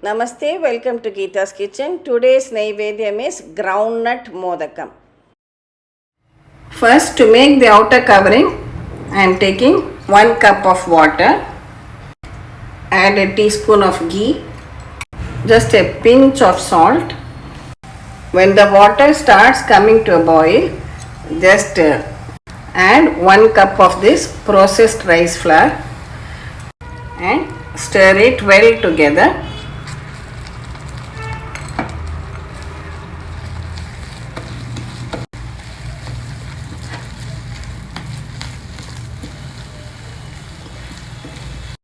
Namaste, welcome to Gita's Kitchen. Today's Naivedyam is Groundnut Modakam. First, to make the outer covering, I am taking 1 cup of water, add a teaspoon of ghee, just a pinch of salt. When the water starts coming to a boil, just add 1 cup of this processed rice flour and stir it well together.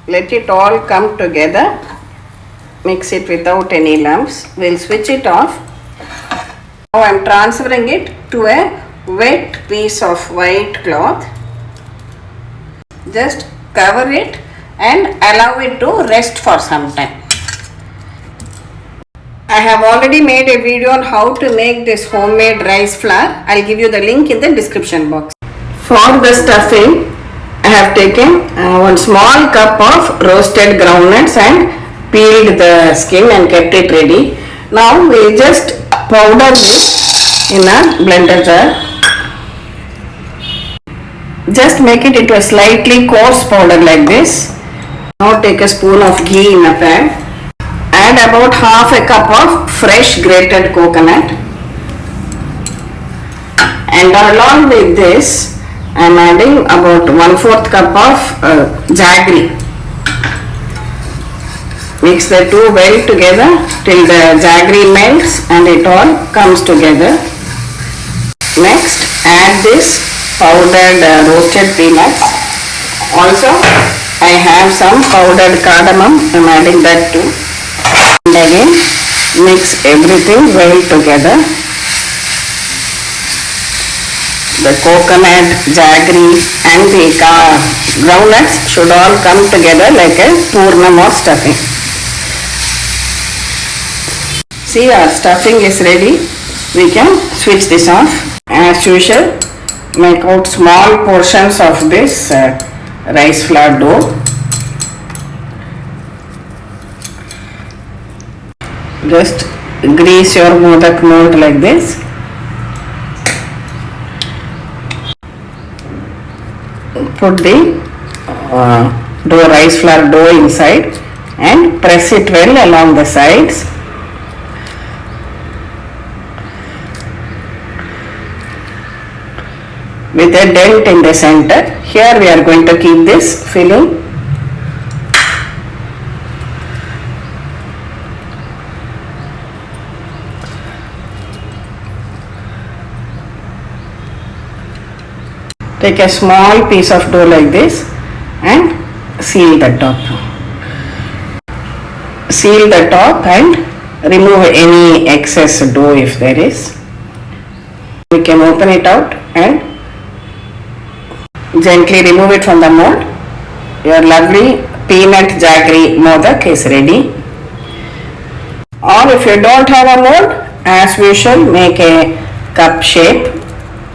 Let it all come together. Mix it without any lumps. We'll switch it off. Now I am transferring it to a wet piece of white cloth. Just cover it and allow it to rest for some time. I have already made a video on how to make this homemade rice flour. I'll give you the link in the description box. For the stuffing, I have taken 1 small cup of roasted groundnuts and peeled the skin and kept it ready. Now we just powder this in a blender jar. Just make it into a slightly coarse powder like this. Now take a spoon of ghee in a pan. Add about half a cup of fresh grated coconut. And along with this, I am adding about 1/4 cup of jaggery. Mix the two well together till the jaggery melts and it all comes together. Next, add this powdered roasted peanuts. Also, I have some powdered cardamom. I am adding that too. And again, mix everything well together. The coconut, jaggery and the groundnuts should all come together like a pranam or stuffing. See, our stuffing is ready. We can switch this off. As usual, make out small portions of this rice flour dough. Just grease your modak mold like this. Put the rice flour dough inside and press it well along the sides. With a dent in the center. Here we are going to keep this filling. Take a small piece of dough like this and seal the top. Seal the top and remove any excess dough if there is. We can open it out and gently remove it from the mold. Your lovely peanut jaggery modak is ready. Or if you don't have a mold, as usual, make a cup shape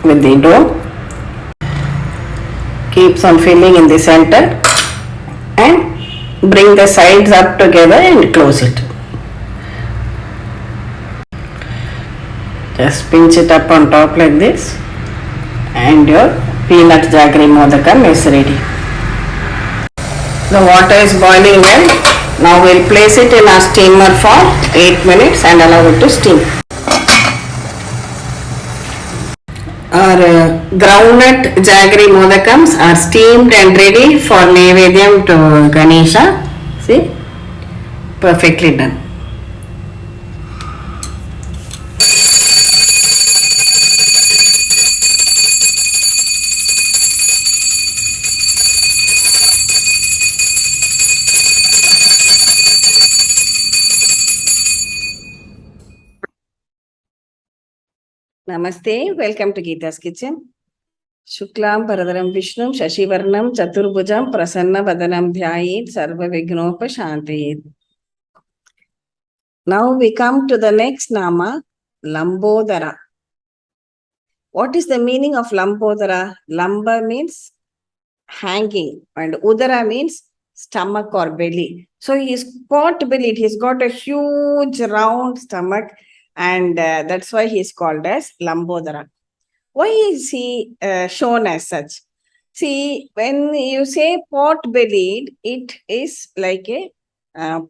with the dough. Keep some filling in the center and bring the sides up together and close it. Just pinch it up on top like this and your peanut jaggery modakam is ready. The water is boiling well. Now we'll place it in a steamer for 8 minutes and allow it to steam. Our groundnut jaggery modakams are steamed and ready for Naivedyam to Ganesha. See? Perfectly done. Namaste, welcome to Gita's Kitchen. Shuklam Paradaram Vishnum Shashivarnam Chaturbhujam Prasanna Vadanam Dhyayit Sarva Vignopa Shantayit. Now we come to the next nama, Lambodara. What is the meaning of Lambodara? Lamba means hanging and Udara means stomach or belly. So he is pot-bellied. He's got a huge round stomach, and that's why he is called as Lambodara. Why is he shown as such? See, when you say pot-bellied, it is like a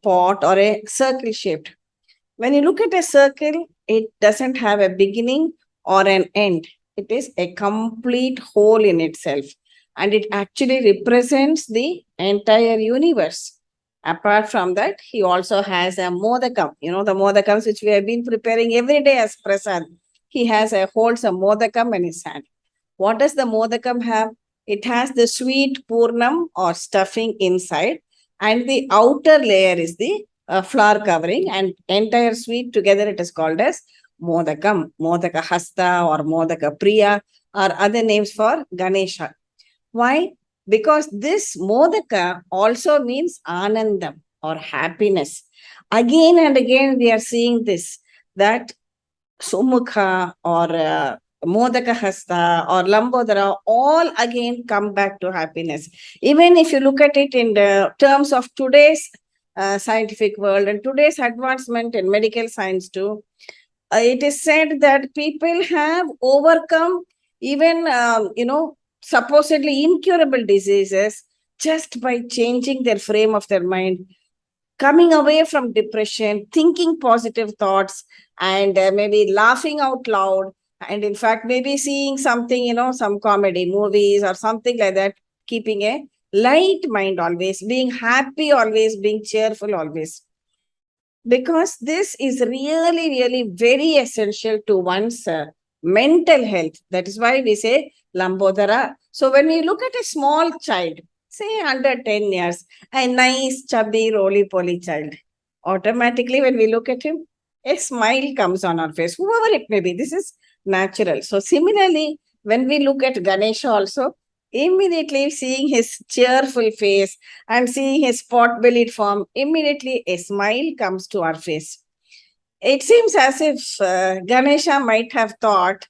pot or a circle shaped. When you look at a circle, it doesn't have a beginning or an end. It is a complete whole in itself. And it actually represents the entire universe. Apart from that, he also has a modakam. You know, the modakams which we have been preparing every day as prasad. He holds a modakam in his hand. What does the modakam have? It has the sweet purnam or stuffing inside, and the outer layer is the flour covering, and entire sweet together it is called as modakam, modaka hasta or modaka priya, or other names for Ganesha. Why? Because this modaka also means anandam or happiness. Again and again we are seeing this, that Sumukha or Modaka Hasta or Lambodara all again come back to happiness. Even if you look at it in the terms of today's scientific world and today's advancement in medical science too, it is said that people have overcome even, supposedly incurable diseases just by changing their frame of their mind, coming away from depression, thinking positive thoughts, and maybe laughing out loud. And in fact, maybe seeing something, some comedy movies or something like that, keeping a light mind always, being happy always, being cheerful always. Because this is really, really very essential to one's mental health. That is why we say Lambodara. So when we look at a small child, say under 10 years, a nice, chubby, roly-poly child, automatically when we look at him, a smile comes on our face, whoever it may be. This is natural. So similarly, when we look at Ganesha also, immediately seeing his cheerful face and seeing his pot-bellied form, immediately a smile comes to our face. It seems as if Ganesha might have thought,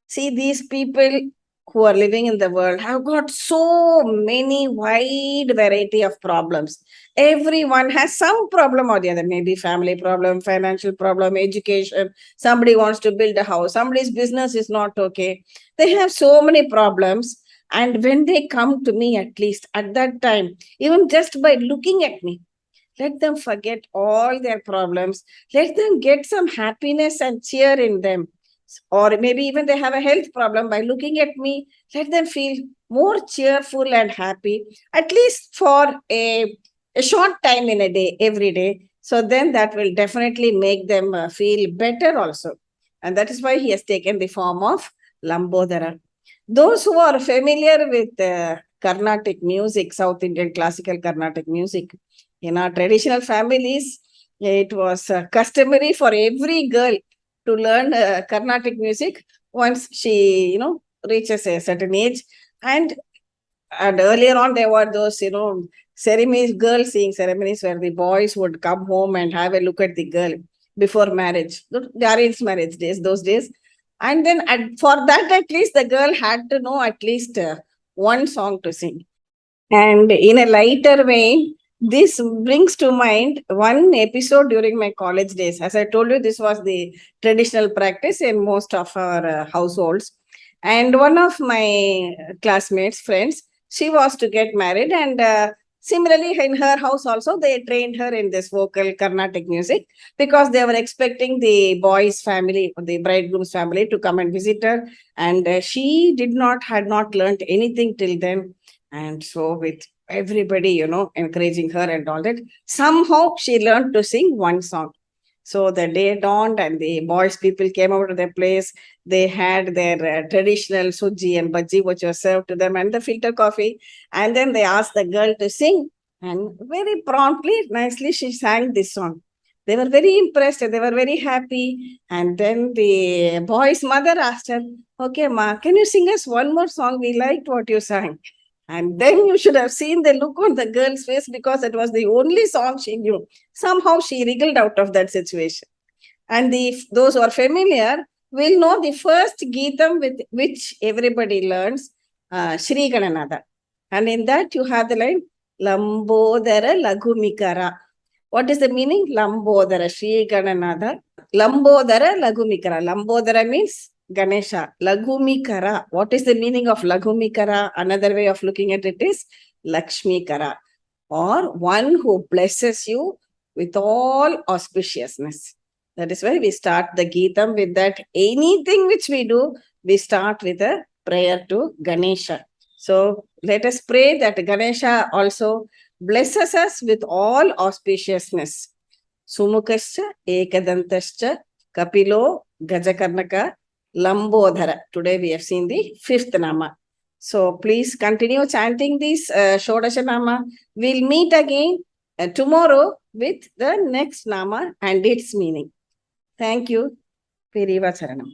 see, these people who are living in the world have got so many wide variety of problems. Everyone has some problem or the other, maybe family problem, financial problem, education. Somebody wants to build a house, somebody's business is not okay. They have so many problems. And when they come to me, at least at that time, even just by looking at me, let them forget all their problems. Let them get some happiness and cheer in them. Or maybe even they have a health problem. By looking at me, let them feel more cheerful and happy, at least for a short time in a day, every day. So then that will definitely make them feel better also. And that is why he has taken the form of Lambodara. Those who are familiar with Carnatic music, South Indian classical Carnatic music, in our traditional families, it was customary for every girl to learn Carnatic music once she, reaches a certain age. And earlier on, there were those, ceremonies, girl singing ceremonies where the boys would come home and have a look at the girl before marriage, the arranged marriage days, those days. And then for that, at least the girl had to know at least one song to sing. And in a lighter vein, this brings to mind one episode during my college days. As I told you, this was the traditional practice in most of our households. And one of my classmates, friends, she was to get married. And similarly, in her house also, they trained her in this vocal Carnatic music because they were expecting the boy's family, the bridegroom's family, to come and visit her. And she had not learned anything till then. And so with everybody, encouraging her and all that, somehow she learned to sing one song. So the day dawned and the boys people came out of their place. They had their traditional suji and bhaji, which was served to them, and the filter coffee. And then they asked the girl to sing. And very promptly, nicely, she sang this song. They were very impressed and they were very happy. And then the boy's mother asked her, okay, ma, can you sing us one more song? We liked what you sang. And then you should have seen the look on the girl's face because it was the only song she knew. Somehow she wriggled out of that situation. And those who are familiar will know the first Gita with which everybody learns, Shri Gananada. And in that you have the line, Lambodara Lagumikara. What is the meaning? Lambodara, Sri Gananatha. Lambodara Lagumikara. Lambodara means Ganesha. Lagumikara. What is the meaning of Lagumikara? Another way of looking at it is Lakshmikara, or one who blesses you with all auspiciousness. That is why we start the Gita with that. Anything which we do, we start with a prayer to Ganesha. So let us pray that Ganesha also blesses us with all auspiciousness. Sumukascha, Ekadantascha, Kapilo, Gajakarnaka, Lambodara. Today we have seen the fifth Nama. So please continue chanting this Shodasha Nama. We'll meet again tomorrow with the next Nama and its meaning. Thank you. Periva Charanam.